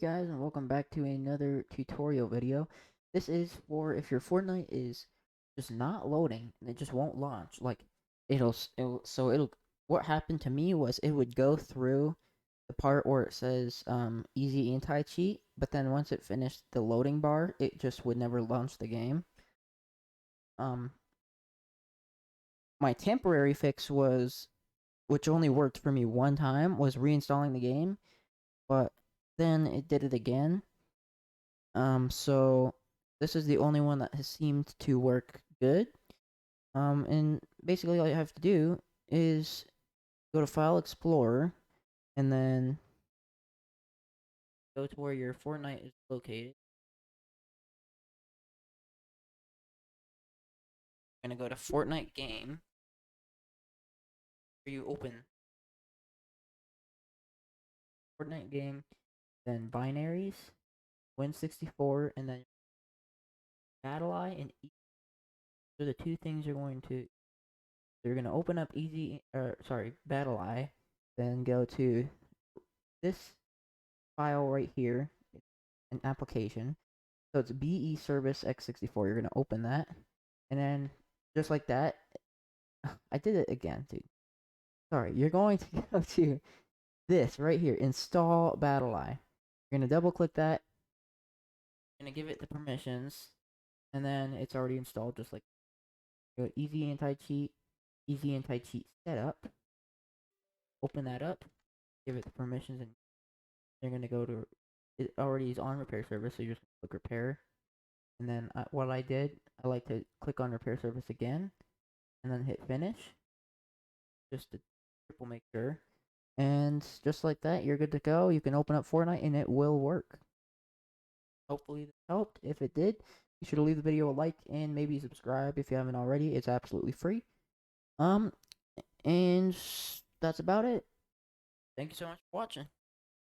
Hey guys, and welcome back to another tutorial video. This is for if your Fortnite is just not loading and it just won't launch. Like what happened to me was it would go through the part where it says easy anti-cheat, but then once it finished the loading bar, it just would never launch the game. Um my temporary fix was, which only worked for me one time, was reinstalling the game, but then it did it again. So this is the only one that has seemed to work good. And basically all you have to do is go to File Explorer and then go to where your Fortnite is located. You're gonna go to Fortnite game, where you open Fortnite game, then binaries, Win64, and then Battle Eye and E. So the two things you're going to you're gonna open up Battle Eye, then go to this file right here, an application. So it's BE Service X64. You're gonna open that, and then just like that, I did it again, dude. Sorry, you're going to go to this right here, install BattleEye. You're gonna double click that. You're gonna give it the permissions, and then it's already installed. Just like go easy anti cheat setup. Open that up, give it the permissions, and you're gonna go to it. Already is on repair service, so you just click repair. And then what I did, I like to click on repair service again, and then hit finish, just to triple make sure. And just like that, you're good to go. You can open up Fortnite and it will work. Hopefully this helped. If it did, be sure to leave the video a like and maybe subscribe if you haven't already. It's absolutely free. Um, and that's about it. Thank you so much for watching.